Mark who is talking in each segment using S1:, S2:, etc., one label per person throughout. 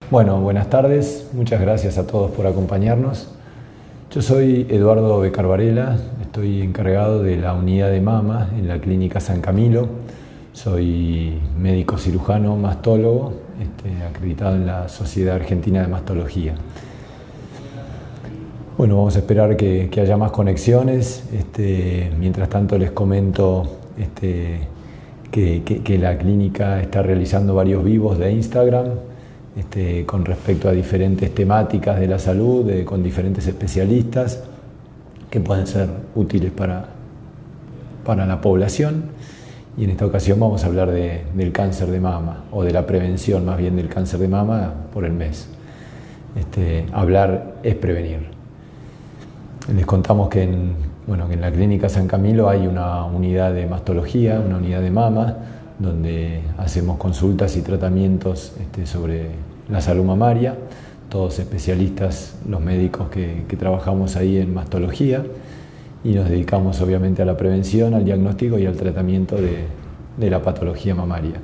S1: Bueno, buenas tardes, muchas gracias a todos por acompañarnos. Yo soy Eduardo Becar Varela, estoy encargado de la unidad de mama en la Clínica San Camilo. Soy médico cirujano mastólogo, acreditado en la Sociedad Argentina de Mastología. Bueno, vamos a esperar que haya más conexiones. Mientras tanto les comento que la clínica está realizando varios vivos de Instagram con respecto a diferentes temáticas de la salud, con diferentes especialistas que pueden ser útiles para la población. Y en esta ocasión vamos a hablar del cáncer de mama, o de la prevención más bien del cáncer de mama por el mes. Hablar es prevenir. Les contamos que en la Clínica San Camilo hay una unidad de mastología, una unidad de mama, donde hacemos consultas y tratamientos sobre la salud mamaria, todos especialistas, los médicos que trabajamos ahí en mastología, y nos dedicamos obviamente a la prevención, al diagnóstico y al tratamiento de la patología mamaria.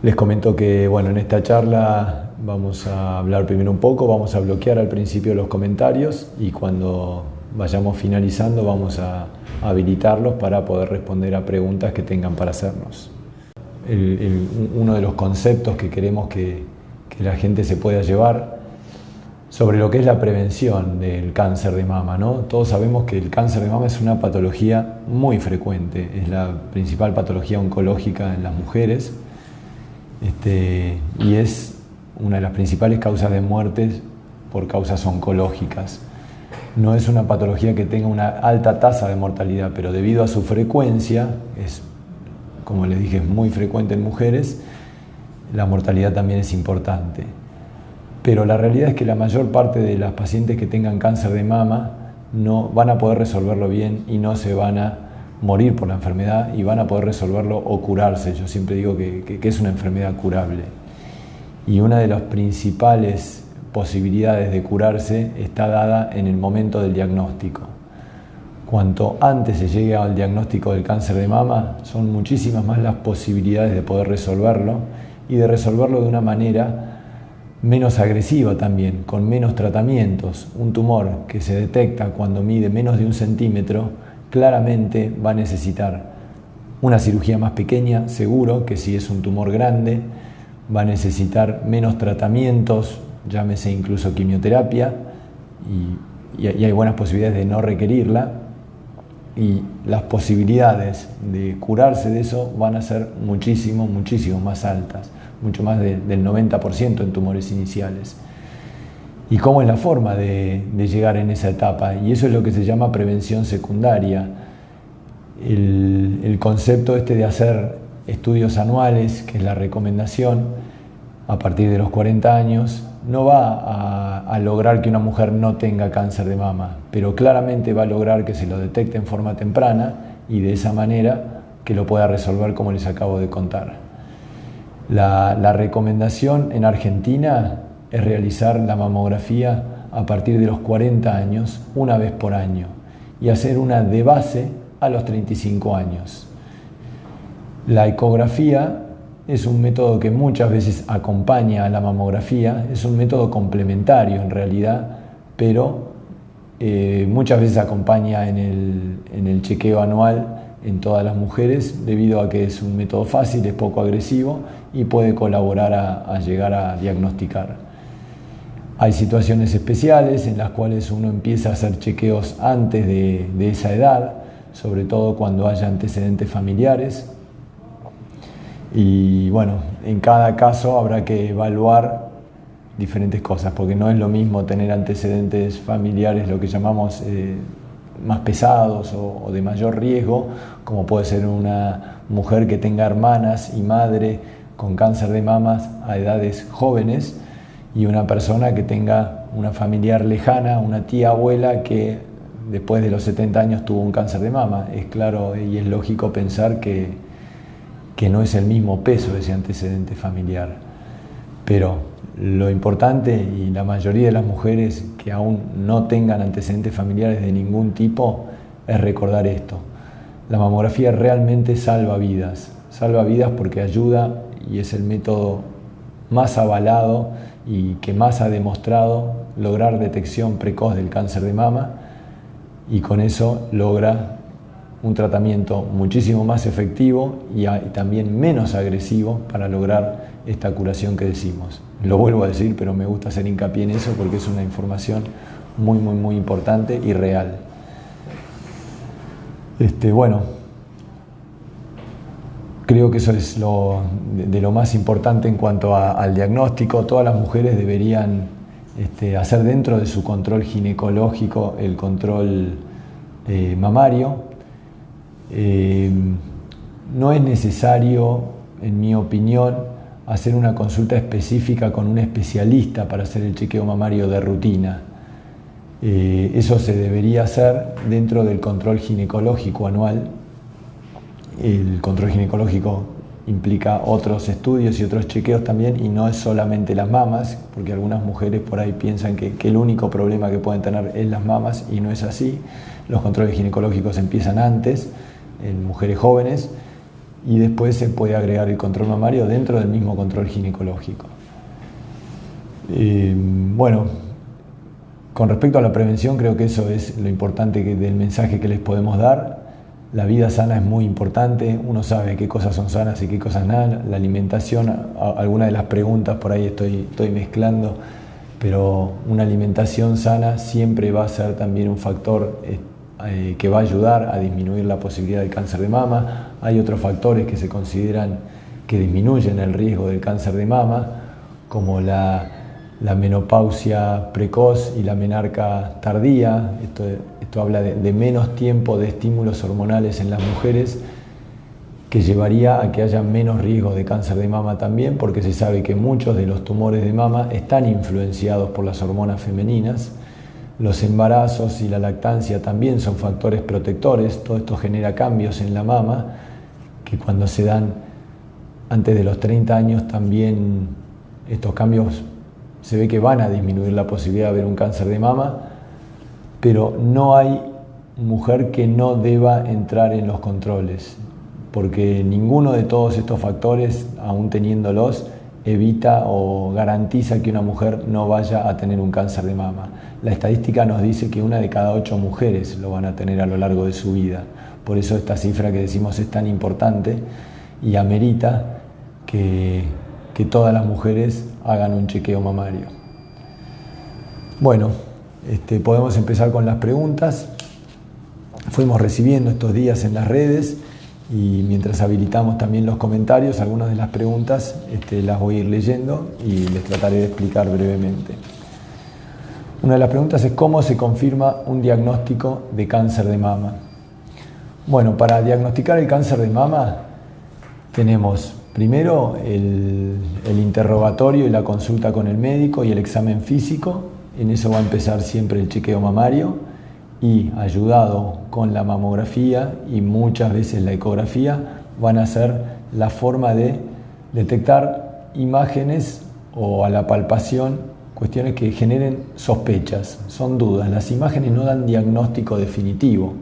S1: Les comento que en esta charla vamos a hablar primero un poco, vamos a bloquear al principio los comentarios y cuando vayamos finalizando vamos a habilitarlos para poder responder a preguntas que tengan para hacernos. Uno de los conceptos que queremos que la gente se pueda llevar sobre lo que es la prevención del cáncer de mama, ¿no? Todos sabemos que el cáncer de mama es una patología muy frecuente, es la principal patología oncológica en las mujeres y es una de las principales causas de muertes por causas oncológicas. No es una patología que tenga una alta tasa de mortalidad, pero debido a su frecuencia, como les dije, es muy frecuente en mujeres, la mortalidad también es importante. Pero la realidad es que la mayor parte de las pacientes que tengan cáncer de mama no van a poder resolverlo bien y no se van a morir por la enfermedad y van a poder resolverlo o curarse. Yo siempre digo que es una enfermedad curable. Y una de las principales posibilidades de curarse está dada en el momento del diagnóstico. Cuanto antes se llegue al diagnóstico del cáncer de mama, son muchísimas más las posibilidades de poder resolverlo y de resolverlo de una manera menos agresiva también, con menos tratamientos. Un tumor que se detecta cuando mide menos de 1 centímetro claramente va a necesitar una cirugía más pequeña, seguro que si es un tumor grande, va a necesitar menos tratamientos, llámese incluso quimioterapia, y hay buenas posibilidades de no requerirla, y las posibilidades de curarse de eso van a ser muchísimo más altas, mucho más del 90% en tumores iniciales. ¿Y cómo es la forma de llegar en esa etapa? Y eso es lo que se llama prevención secundaria. El concepto de hacer estudios anuales, que es la recomendación, a partir de los 40 años, no va a lograr que una mujer no tenga cáncer de mama, pero claramente va a lograr que se lo detecte en forma temprana y de esa manera que lo pueda resolver como les acabo de contar. La recomendación en Argentina es realizar la mamografía a partir de los 40 años, una vez por año, y hacer una de base a los 35 años. La ecografía es un método que muchas veces acompaña a la mamografía, es un método complementario en realidad, pero muchas veces acompaña en el chequeo anual en todas las mujeres, debido a que es un método fácil, es poco agresivo y puede colaborar a llegar a diagnosticar. Hay situaciones especiales en las cuales uno empieza a hacer chequeos antes de esa edad, sobre todo cuando haya antecedentes familiares. Y en cada caso habrá que evaluar diferentes cosas, porque no es lo mismo tener antecedentes familiares, lo que llamamos más pesados o de mayor riesgo, como puede ser una mujer que tenga hermanas y madre con cáncer de mamas a edades jóvenes, y una persona que tenga una familiar lejana, una tía abuela que después de los 70 años tuvo un cáncer de mama. Es claro y es lógico pensar que no es el mismo peso de ese antecedente familiar. Pero lo importante, y la mayoría de las mujeres que aún no tengan antecedentes familiares de ningún tipo, es recordar esto. La mamografía realmente salva vidas porque ayuda y es el método más avalado y que más ha demostrado lograr detección precoz del cáncer de mama, y con eso logra un tratamiento muchísimo más efectivo y también menos agresivo para lograr esta curación que decimos. Lo vuelvo a decir, pero me gusta hacer hincapié en eso porque es una información muy importante y real. Bueno, creo que eso es de lo más importante en cuanto al diagnóstico. Todas las mujeres deberían hacer dentro de su control ginecológico el control mamario. No es necesario, en mi opinión, hacer una consulta específica con un especialista para hacer el chequeo mamario de rutina. Eso se debería hacer dentro del control ginecológico anual. El control ginecológico implica otros estudios y otros chequeos también, y no es solamente las mamas, porque algunas mujeres por ahí piensan que el único problema que pueden tener es las mamas, y no es así. Los controles ginecológicos empiezan antes, en mujeres jóvenes, y después se puede agregar el control mamario dentro del mismo control ginecológico. Bueno, con respecto a la prevención, creo que eso es lo importante del mensaje que les podemos dar. La vida sana es muy importante, uno sabe qué cosas son sanas y qué cosas no. La alimentación, algunas de las preguntas por ahí estoy mezclando, pero una alimentación sana siempre va a ser también un factor que va a ayudar a disminuir la posibilidad del cáncer de mama. Hay otros factores que se consideran que disminuyen el riesgo del cáncer de mama, como la menopausia precoz y la menarca tardía. Esto habla de menos tiempo de estímulos hormonales en las mujeres, que llevaría a que haya menos riesgo de cáncer de mama también, porque se sabe que muchos de los tumores de mama están influenciados por las hormonas femeninas. Los embarazos y la lactancia también son factores protectores. Todo esto genera cambios en la mama, que cuando se dan antes de los 30 años también estos cambios se ve que van a disminuir la posibilidad de haber un cáncer de mama, pero no hay mujer que no deba entrar en los controles, porque ninguno de todos estos factores, aún teniéndolos, evita o garantiza que una mujer no vaya a tener un cáncer de mama. La estadística nos dice que 1 de cada 8 mujeres lo van a tener a lo largo de su vida. Por eso esta cifra que decimos es tan importante y amerita que todas las mujeres hagan un chequeo mamario. Bueno, podemos empezar con las preguntas. Fuimos recibiendo estos días en las redes, y mientras habilitamos también los comentarios, algunas de las preguntas las voy a ir leyendo y les trataré de explicar brevemente. Una de las preguntas es: ¿cómo se confirma un diagnóstico de cáncer de mama? Bueno, para diagnosticar el cáncer de mama tenemos primero el interrogatorio y la consulta con el médico y el examen físico. En eso va a empezar siempre el chequeo mamario, y ayudado con la mamografía y muchas veces la ecografía van a ser la forma de detectar imágenes o a la palpación cuestiones que generen sospechas, son dudas. Las imágenes no dan diagnóstico definitivo,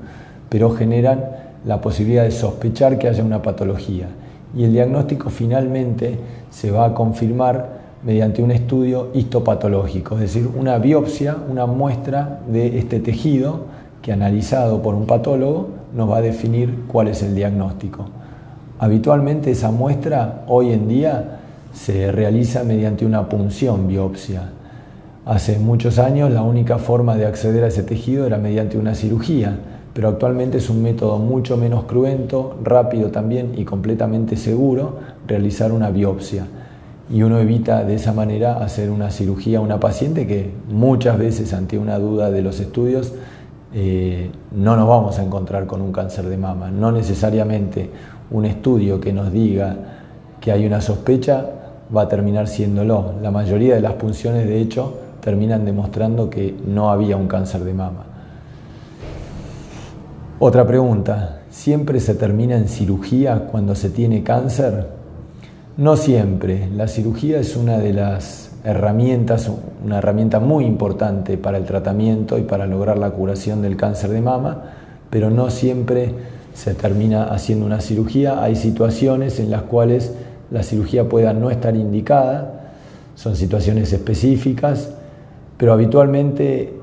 S1: pero generan la posibilidad de sospechar que haya una patología. Y el diagnóstico finalmente se va a confirmar mediante un estudio histopatológico, es decir, una biopsia, una muestra de este tejido que, analizado por un patólogo, nos va a definir cuál es el diagnóstico. Habitualmente esa muestra hoy en día se realiza mediante una punción biopsia. Hace muchos años la única forma de acceder a ese tejido era mediante una cirugía, pero actualmente es un método mucho menos cruento, rápido también y completamente seguro realizar una biopsia. Y uno evita de esa manera hacer una cirugía a una paciente que muchas veces, ante una duda de los estudios, no nos vamos a encontrar con un cáncer de mama. No necesariamente un estudio que nos diga que hay una sospecha va a terminar siéndolo. La mayoría de las punciones, de hecho, terminan demostrando que no había un cáncer de mama. Otra pregunta: ¿siempre se termina en cirugía cuando se tiene cáncer? No siempre. La cirugía es una de las herramientas, una herramienta muy importante para el tratamiento y para lograr la curación del cáncer de mama, pero no siempre se termina haciendo una cirugía. Hay situaciones en las cuales la cirugía pueda no estar indicada. son situaciones específicas, pero habitualmente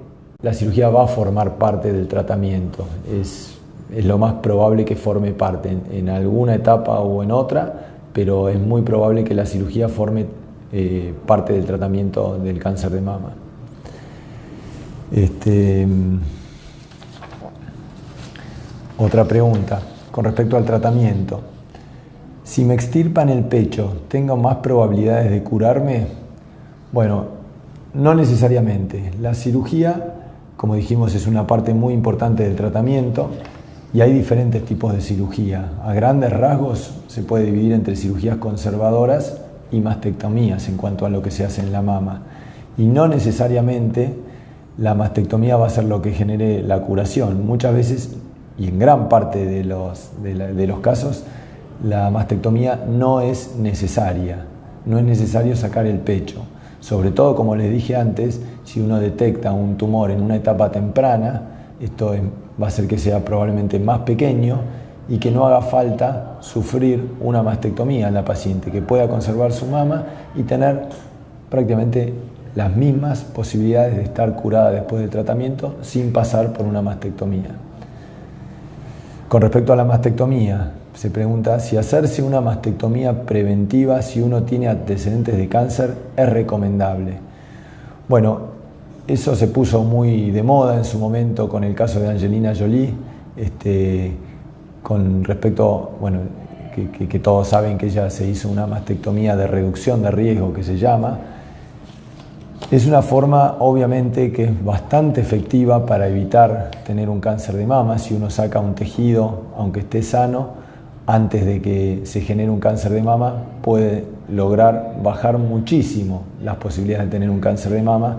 S1: la cirugía va a formar parte del tratamiento. Es lo más probable que forme parte en alguna etapa o en otra, pero es muy probable que la cirugía forme parte del tratamiento del cáncer de mama. Otra pregunta con respecto al tratamiento. Si me extirpan el pecho, ¿tengo más probabilidades de curarme? Bueno, no necesariamente. La cirugía, como dijimos, es una parte muy importante del tratamiento y hay diferentes tipos de cirugía. A grandes rasgos se puede dividir entre cirugías conservadoras y mastectomías en cuanto a lo que se hace en la mama. Y no necesariamente la mastectomía va a ser lo que genere la curación. Muchas veces, y en gran parte de los casos, la mastectomía no es necesaria. No es necesario sacar el pecho. Sobre todo, como les dije antes, si uno detecta un tumor en una etapa temprana, esto va a hacer que sea probablemente más pequeño y que no haga falta sufrir una mastectomía en la paciente, que pueda conservar su mama y tener prácticamente las mismas posibilidades de estar curada después del tratamiento sin pasar por una mastectomía. Con respecto a la mastectomía, se pregunta si hacerse una mastectomía preventiva si uno tiene antecedentes de cáncer es recomendable. Bueno, eso se puso muy de moda en su momento con el caso de Angelina Jolie, con respecto, bueno, que todos saben que ella se hizo una mastectomía de reducción de riesgo, que se llama. Es una forma, obviamente, que es bastante efectiva para evitar tener un cáncer de mama. Si uno saca un tejido, aunque esté sano, antes de que se genere un cáncer de mama, puede lograr bajar muchísimo las posibilidades de tener un cáncer de mama,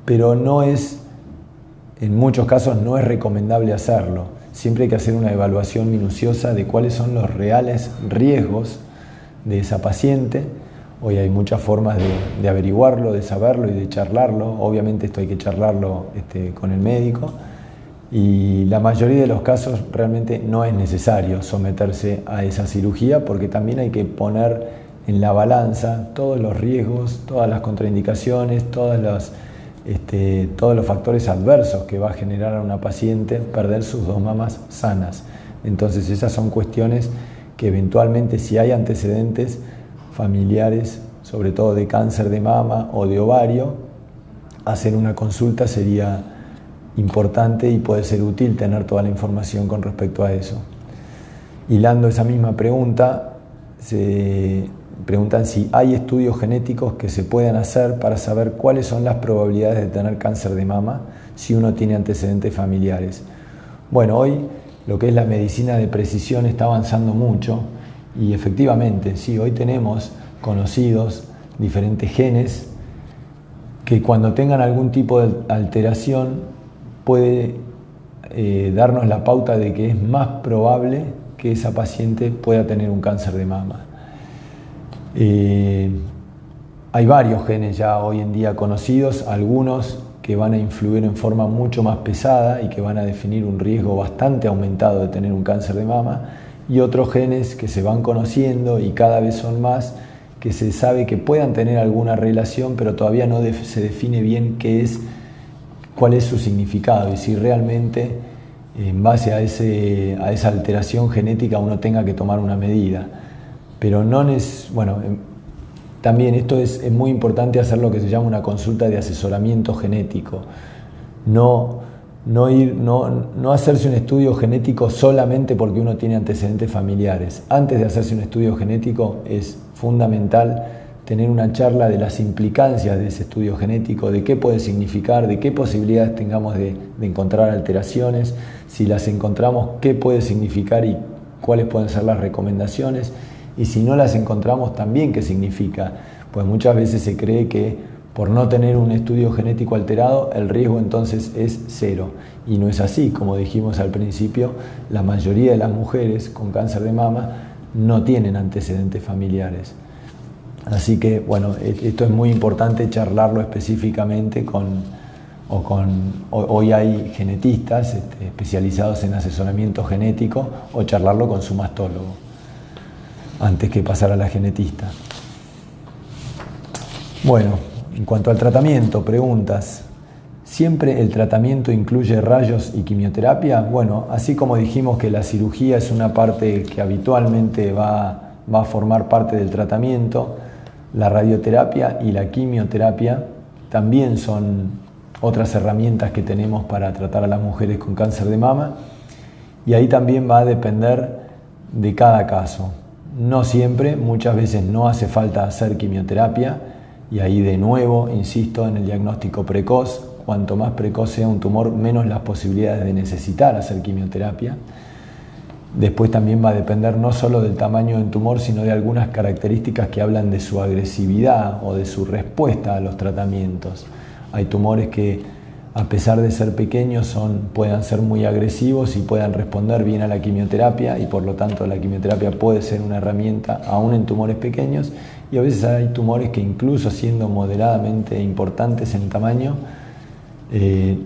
S1: pero en muchos casos no es recomendable hacerlo. Siempre hay que hacer una evaluación minuciosa de cuáles son los reales riesgos de esa paciente. Hoy hay muchas formas de averiguarlo, de saberlo y de charlarlo. Obviamente esto hay que charlarlo con el médico. Y la mayoría de los casos realmente no es necesario someterse a esa cirugía, porque también hay que poner en la balanza todos los riesgos, todas las contraindicaciones, todos los factores adversos que va a generar a una paciente perder sus dos mamas sanas. Entonces esas son cuestiones que eventualmente, si hay antecedentes familiares, sobre todo de cáncer de mama o de ovario, hacer una consulta sería importante y puede ser útil tener toda la información con respecto a eso. Hilando esa misma pregunta, se preguntan si hay estudios genéticos que se puedan hacer para saber cuáles son las probabilidades de tener cáncer de mama si uno tiene antecedentes familiares. Bueno, hoy lo que es la medicina de precisión está avanzando mucho y efectivamente, sí, hoy tenemos conocidos diferentes genes que cuando tengan algún tipo de alteración puede darnos la pauta de que es más probable que esa paciente pueda tener un cáncer de mama. Hay varios genes ya hoy en día conocidos, algunos que van a influir en forma mucho más pesada y que van a definir un riesgo bastante aumentado de tener un cáncer de mama, y otros genes que se van conociendo y cada vez son más, que se sabe que puedan tener alguna relación, pero todavía no se define bien cuál es su significado y si realmente en base a esa alteración genética uno tenga que tomar una medida. Pero también esto es muy importante hacer lo que se llama una consulta de asesoramiento genético. No hacerse un estudio genético solamente porque uno tiene antecedentes familiares. Antes de hacerse un estudio genético es fundamental tener una charla de las implicancias de ese estudio genético, de qué puede significar, de qué posibilidades tengamos de encontrar alteraciones, si las encontramos, qué puede significar y cuáles pueden ser las recomendaciones, y si no las encontramos también qué significa. Pues muchas veces se cree que por no tener un estudio genético alterado, el riesgo entonces es cero. Y no es así. Como dijimos al principio, la mayoría de las mujeres con cáncer de mama no tienen antecedentes familiares. Así que, bueno, esto es muy importante charlarlo específicamente hoy hay genetistas especializados en asesoramiento genético, o charlarlo con su mastólogo antes que pasar a la genetista. Bueno, en cuanto al tratamiento, preguntas. ¿Siempre el tratamiento incluye rayos y quimioterapia? Bueno, así como dijimos que la cirugía es una parte que habitualmente va a formar parte del tratamiento, la radioterapia y la quimioterapia también son otras herramientas que tenemos para tratar a las mujeres con cáncer de mama, y ahí también va a depender de cada caso. No siempre, muchas veces no hace falta hacer quimioterapia, y ahí de nuevo insisto en el diagnóstico precoz. Cuanto más precoz sea un tumor, menos las posibilidades de necesitar hacer quimioterapia. Después también va a depender no solo del tamaño del tumor, sino de algunas características que hablan de su agresividad o de su respuesta a los tratamientos. Hay tumores que, a pesar de ser pequeños, puedan ser muy agresivos y puedan responder bien a la quimioterapia, y por lo tanto la quimioterapia puede ser una herramienta aún en tumores pequeños. Y a veces hay tumores que, incluso siendo moderadamente importantes en tamaño,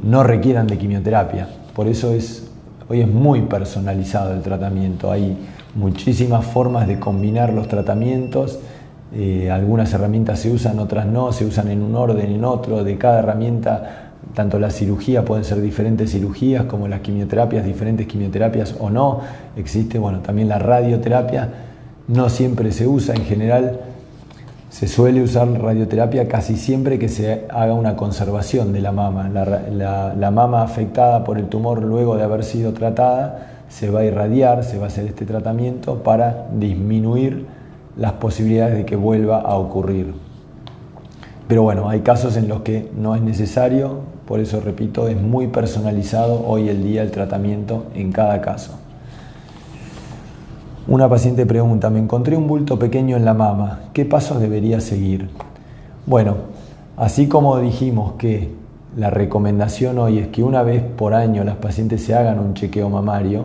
S1: no requieran de quimioterapia. Por eso hoy es muy personalizado el tratamiento. Hay muchísimas formas de combinar los tratamientos. Algunas herramientas se usan, otras no, se usan en un orden, en otro. De cada herramienta, tanto la cirugía, pueden ser diferentes cirugías, como las quimioterapias, diferentes quimioterapias o no. Existe, también la radioterapia. No siempre se usa, en general se suele usar radioterapia casi siempre que se haga una conservación de la mama. La mama afectada por el tumor, luego de haber sido tratada, se va a irradiar, se va a hacer este tratamiento para disminuir las posibilidades de que vuelva a ocurrir. Pero hay casos en los que no es necesario, por eso repito, es muy personalizado hoy el día el tratamiento en cada caso. Una paciente pregunta: me encontré un bulto pequeño en la mama, ¿qué pasos debería seguir? Bueno, así como dijimos que la recomendación hoy es que una vez por año las pacientes se hagan un chequeo mamario,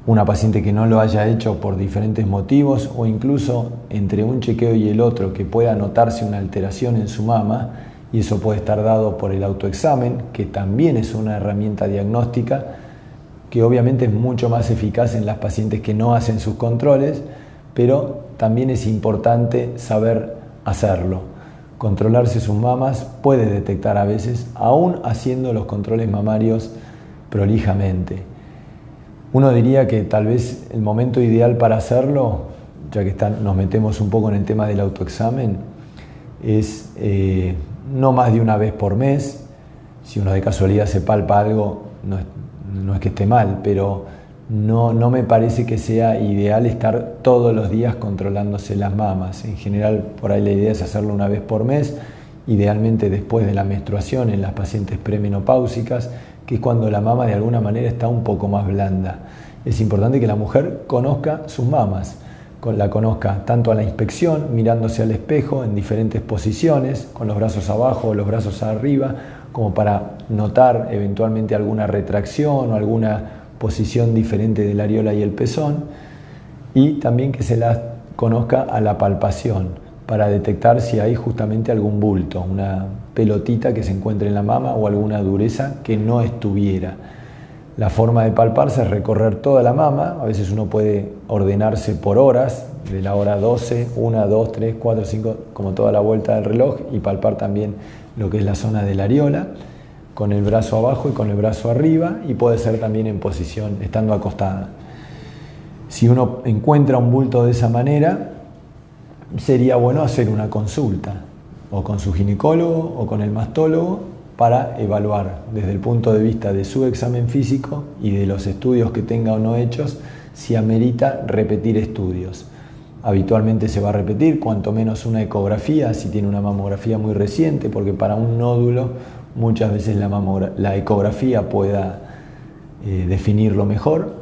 S1: una paciente que no lo haya hecho por diferentes motivos, o incluso entre un chequeo y el otro que pueda notarse una alteración en su mama, y eso puede estar dado por el autoexamen, que también es una herramienta diagnóstica, que obviamente es mucho más eficaz en las pacientes que no hacen sus controles, pero también es importante saber hacerlo. Controlarse sus mamas puede detectar a veces, aún haciendo los controles mamarios prolijamente. Uno diría que tal vez el momento ideal para hacerlo, ya que nos metemos un poco en el tema del autoexamen, es no más de una vez por mes. Si uno de casualidad se palpa algo, no es que esté mal, pero no me parece que sea ideal estar todos los días controlándose las mamas. En general, por ahí la idea es hacerlo una vez por mes, idealmente después de la menstruación en las pacientes premenopáusicas, que es cuando la mama de alguna manera está un poco más blanda. Es importante que la mujer conozca sus mamas, la conozca tanto a la inspección, mirándose al espejo en diferentes posiciones, con los brazos abajo o los brazos arriba, como para notar eventualmente alguna retracción o alguna posición diferente de la areola y el pezón, y también que se la conozca a la palpación para detectar si hay justamente algún bulto, una pelotita que se encuentre en la mama o alguna dureza que no estuviera. La forma de palparse es recorrer toda la mama. A veces uno puede ordenarse por horas, de la hora 12, 1, 2, 3, 4, 5, como toda la vuelta del reloj, y palpar también lo que es la zona de la areola, con el brazo abajo y con el brazo arriba, y puede ser también en posición, estando acostada. Si uno encuentra un bulto de esa manera, sería bueno hacer una consulta, o con su ginecólogo o con el mastólogo, para evaluar desde el punto de vista de su examen físico y de los estudios que tenga o no hechos, si amerita repetir estudios. Habitualmente se va a repetir, cuanto menos una ecografía, si tiene una mamografía muy reciente, porque para un nódulo muchas veces la ecografía pueda definirlo mejor,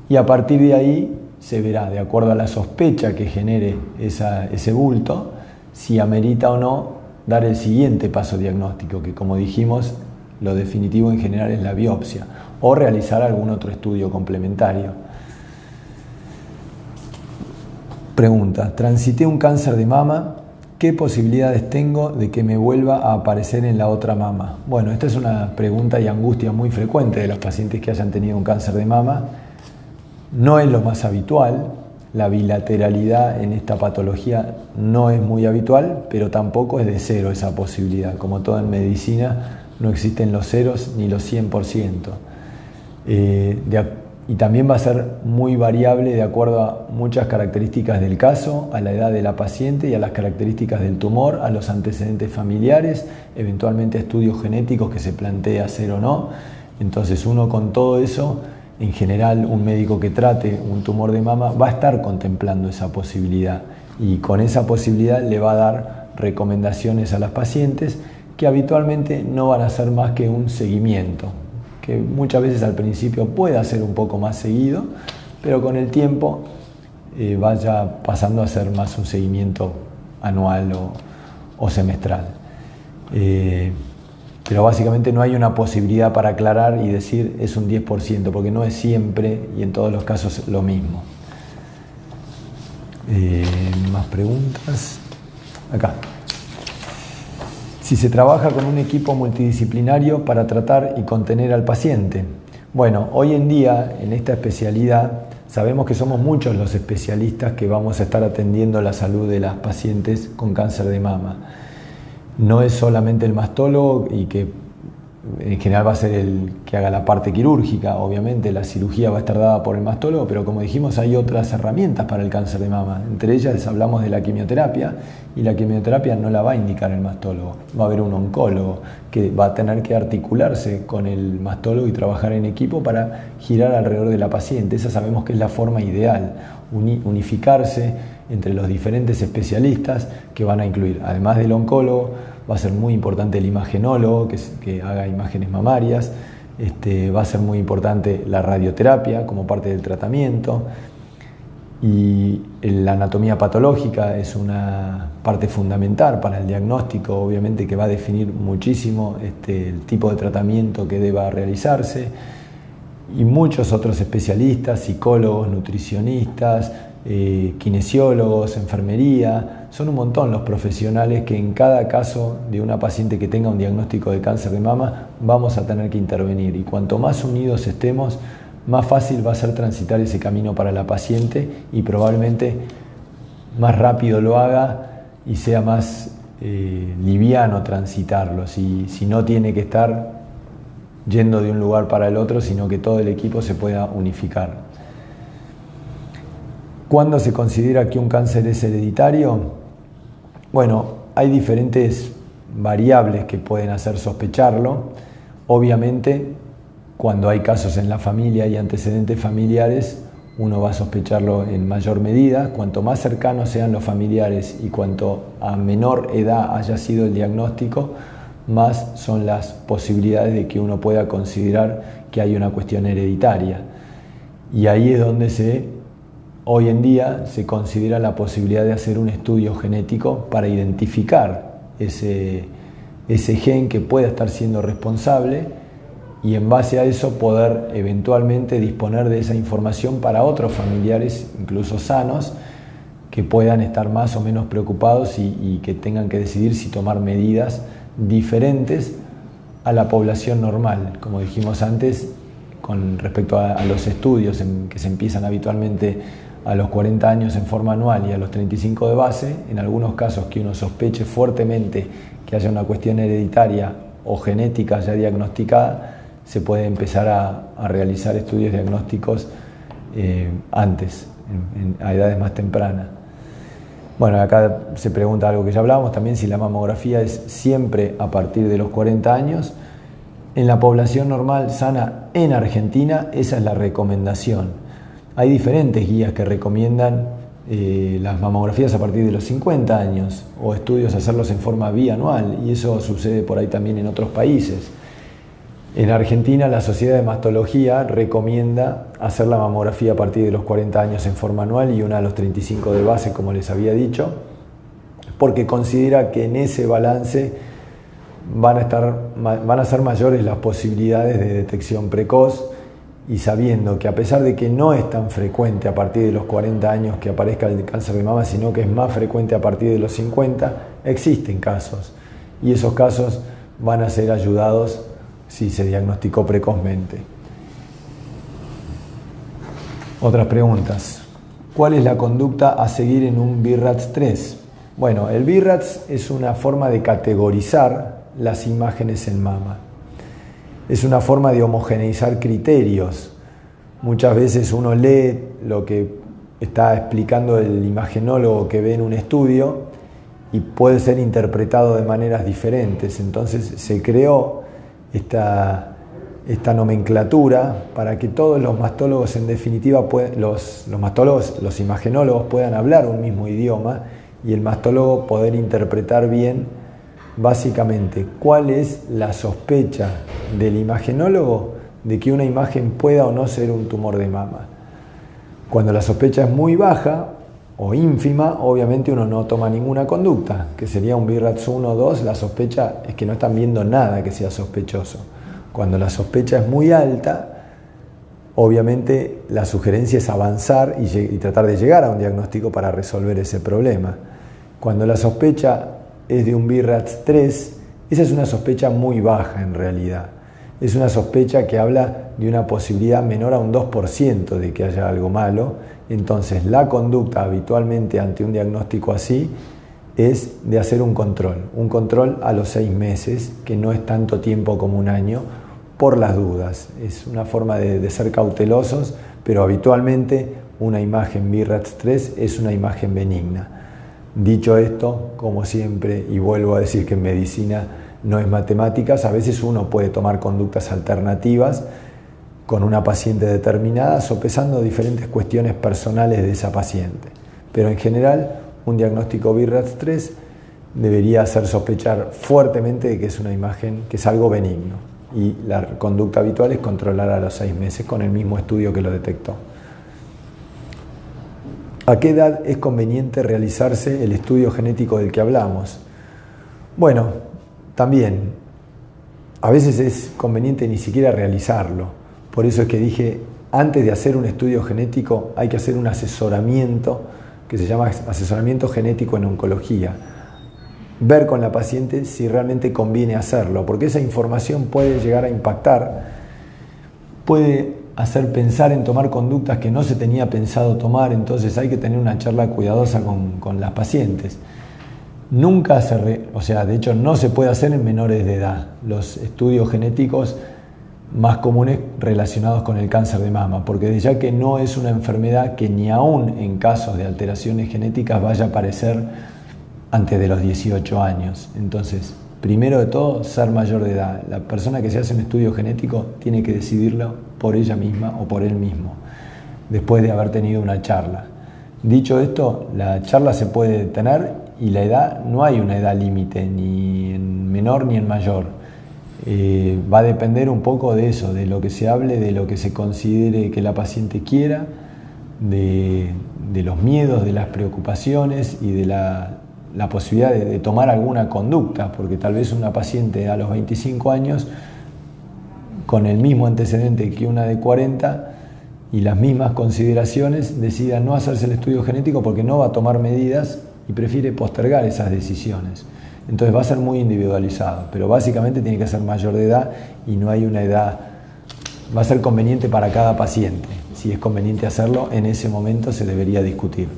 S1: y a partir de ahí se verá, de acuerdo a la sospecha que genere ese bulto, si amerita o no dar el siguiente paso diagnóstico, que, como dijimos, lo definitivo en general es la biopsia, o realizar algún otro estudio complementario. Pregunta: transité un cáncer de mama, ¿qué posibilidades tengo de que me vuelva a aparecer en la otra mama? Bueno, esta es una pregunta y angustia muy frecuente de los pacientes que hayan tenido un cáncer de mama. No es lo más habitual. la bilateralidad en esta patología no es muy habitual, pero tampoco es de cero esa posibilidad. Como todo en medicina, no existen los ceros ni los 100%. Y también va a ser muy variable de acuerdo a muchas características del caso, a la edad de la paciente y a las características del tumor, a los antecedentes familiares, eventualmente a estudios genéticos que se plantee hacer o no. Entonces uno con todo eso, en general un médico que trate un tumor de mama va a estar contemplando esa posibilidad y con esa posibilidad le va a dar recomendaciones a las pacientes que habitualmente no van a ser más que un seguimiento, que muchas veces al principio puede ser un poco más seguido, pero con el tiempo vaya pasando a ser más un seguimiento anual o semestral. Pero básicamente no hay una posibilidad para aclarar y decir es un 10%, porque no es siempre y en todos los casos lo mismo. ¿Más preguntas? Acá. Si se trabaja con un equipo multidisciplinario para tratar y contener al paciente. Bueno, hoy en día en esta especialidad sabemos que somos muchos los especialistas que vamos a estar atendiendo la salud de las pacientes con cáncer de mama. No es solamente el mastólogo y que en general va a ser el que haga la parte quirúrgica, obviamente la cirugía va a estar dada por el mastólogo, pero como dijimos hay otras herramientas para el cáncer de mama. Entre ellas hablamos de la quimioterapia y la quimioterapia no la va a indicar el mastólogo, va a haber un oncólogo que va a tener que articularse con el mastólogo y trabajar en equipo para girar alrededor de la paciente. Esa sabemos que es la forma ideal, unificarse entre los diferentes especialistas que van a incluir, además del oncólogo, va a ser muy importante el imagenólogo que haga imágenes mamarias, va a ser muy importante la radioterapia como parte del tratamiento y la anatomía patológica es una parte fundamental para el diagnóstico, obviamente que va a definir muchísimo el tipo de tratamiento que deba realizarse y muchos otros especialistas, psicólogos, nutricionistas, kinesiólogos, enfermería, son un montón los profesionales que en cada caso de una paciente que tenga un diagnóstico de cáncer de mama vamos a tener que intervenir y cuanto más unidos estemos, más fácil va a ser transitar ese camino para la paciente y probablemente más rápido lo haga y sea más liviano transitarlo, si no tiene que estar yendo de un lugar para el otro, sino que todo el equipo se pueda unificar. ¿Cuándo se considera que un cáncer es hereditario? Bueno, hay diferentes variables que pueden hacer sospecharlo. Obviamente, cuando hay casos en la familia y antecedentes familiares, uno va a sospecharlo en mayor medida. Cuanto más cercanos sean los familiares y cuanto a menor edad haya sido el diagnóstico, más son las posibilidades de que uno pueda considerar que hay una cuestión hereditaria. Y ahí es donde hoy en día se considera la posibilidad de hacer un estudio genético para identificar ese gen que pueda estar siendo responsable y en base a eso poder eventualmente disponer de esa información para otros familiares, incluso sanos, que puedan estar más o menos preocupados y que tengan que decidir si tomar medidas diferentes a la población normal. Como dijimos antes, con respecto a los estudios que se empiezan habitualmente a los 40 años en forma anual y a los 35 de base, en algunos casos que uno sospeche fuertemente que haya una cuestión hereditaria o genética ya diagnosticada, se puede empezar a realizar estudios diagnósticos antes, a edades más tempranas. Bueno, acá se pregunta algo que ya hablábamos también, si la mamografía es siempre a partir de los 40 años. En la población normal sana en Argentina, esa es la recomendación. Hay diferentes guías que recomiendan las mamografías a partir de los 50 años o estudios hacerlos en forma bianual y eso sucede por ahí también en otros países. En Argentina la Sociedad de Mastología recomienda hacer la mamografía a partir de los 40 años en forma anual y una a los 35 de base, como les había dicho, porque considera que en ese balance van a ser mayores las posibilidades de detección precoz y sabiendo que a pesar de que no es tan frecuente a partir de los 40 años que aparezca el cáncer de mama, sino que es más frecuente a partir de los 50, existen casos y esos casos van a ser ayudados si se diagnosticó precozmente. Otras preguntas. ¿Cuál es la conducta a seguir en un BIRATS 3? Bueno, el BIRATS es una forma de categorizar las imágenes en mama. Es una forma de homogeneizar criterios. Muchas veces uno lee lo que está explicando el imagenólogo que ve en un estudio y puede ser interpretado de maneras diferentes. Entonces se creó esta nomenclatura para que todos los mastólogos, en definitiva, los mastólogos, los imagenólogos puedan hablar un mismo idioma y el mastólogo poder interpretar bien, básicamente, cuál es la sospecha del imagenólogo de que una imagen pueda o no ser un tumor de mama. Cuando la sospecha es muy baja o ínfima, obviamente uno no toma ninguna conducta, que sería un BIRATS 1 o 2, la sospecha es que no están viendo nada que sea sospechoso. Cuando la sospecha es muy alta, obviamente la sugerencia es avanzar y tratar de llegar a un diagnóstico para resolver ese problema. Cuando la sospecha es de un BIRATS 3, esa es una sospecha muy baja en realidad. Es una sospecha que habla de una posibilidad menor a un 2% de que haya algo malo. Entonces la conducta habitualmente ante un diagnóstico así es de hacer un control a los 6 meses, que no es tanto tiempo como un año, por las dudas. Es una forma de ser cautelosos, pero habitualmente una imagen BIRATS 3 es una imagen benigna. Dicho esto, como siempre, y vuelvo a decir que en medicina no es matemáticas, a veces uno puede tomar conductas alternativas con una paciente determinada, sopesando diferentes cuestiones personales de esa paciente. Pero en general, un diagnóstico BIRATS 3 debería hacer sospechar fuertemente de que es una imagen, que es algo benigno. Y la conducta habitual es controlar a los 6 meses con el mismo estudio que lo detectó. ¿A qué edad es conveniente realizarse el estudio genético del que hablamos? Bueno, también, a veces es conveniente ni siquiera realizarlo. Por eso es que dije, antes de hacer un estudio genético hay que hacer un asesoramiento que se llama asesoramiento genético en oncología. Ver con la paciente si realmente conviene hacerlo, porque esa información puede llegar a impactar, puede hacer pensar en tomar conductas que no se tenía pensado tomar, entonces hay que tener una charla cuidadosa con las pacientes. Nunca de hecho no se puede hacer en menores de edad los estudios genéticos más comunes relacionados con el cáncer de mama, porque ya que no es una enfermedad que ni aún en casos de alteraciones genéticas vaya a aparecer antes de los 18 años. Entonces, primero de todo, ser mayor de edad. La persona que se hace un estudio genético tiene que decidirlo por ella misma o por él mismo, después de haber tenido una charla. Dicho esto, la charla se puede tener y la edad, no hay una edad límite, ni en menor ni en mayor. Va a depender un poco de eso, de lo que se hable, de lo que se considere que la paciente quiera, de los miedos, de las preocupaciones y de la posibilidad de tomar alguna conducta, porque tal vez una paciente a los 25 años, con el mismo antecedente que una de 40 y las mismas consideraciones, decida no hacerse el estudio genético porque no va a tomar medidas y prefiere postergar esas decisiones. Entonces va a ser muy individualizado, pero básicamente tiene que ser mayor de edad y no hay una edad, va a ser conveniente para cada paciente. Si es conveniente hacerlo, en ese momento se debería discutir.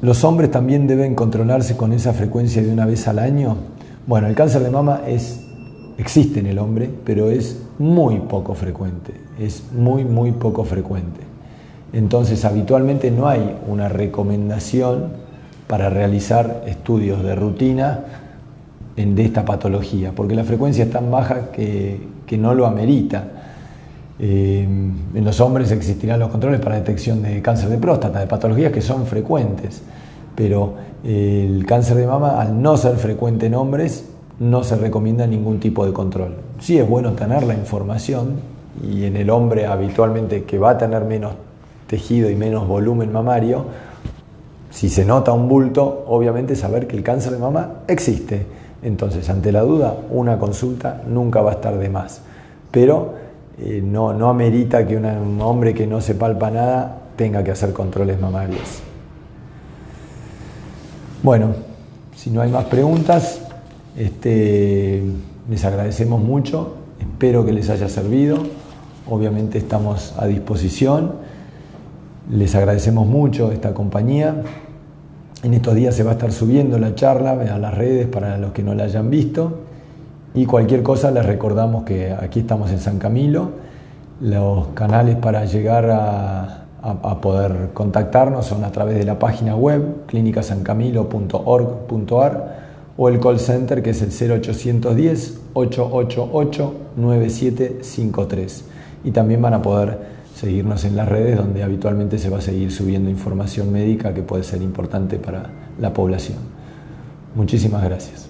S1: ¿Los hombres también deben controlarse con esa frecuencia de una vez al año? Bueno, el cáncer de mama existe en el hombre, pero es muy poco frecuente, es muy poco frecuente. Entonces, habitualmente no hay una recomendación para realizar estudios de rutina de esta patología, porque la frecuencia es tan baja que no lo amerita. En los hombres existirán los controles para detección de cáncer de próstata, de patologías que son frecuentes, pero el cáncer de mama, al no ser frecuente en hombres, no se recomienda ningún tipo de control. Sí es bueno tener la información, y en el hombre habitualmente, que va a tener menos tejido y menos volumen mamario, si se nota un bulto, obviamente saber que el cáncer de mama existe. Entonces, ante la duda, una consulta nunca va a estar de más, pero no amerita que un hombre que no se palpa nada tenga que hacer controles mamarios. Bueno, si no hay más preguntas, les agradecemos mucho, espero que les haya servido. obviamente estamos a disposición. Les agradecemos mucho esta compañía. En estos días se va a estar subiendo la charla a las redes para los que no la hayan visto. Y cualquier cosa les recordamos que aquí estamos en San Camilo. Los canales para llegar a poder contactarnos son a través de la página web clinicasancamilo.org.ar o el call center, que es el 0810-888-9753. Y también van a poder seguirnos en las redes, donde habitualmente se va a seguir subiendo información médica que puede ser importante para la población. Muchísimas gracias.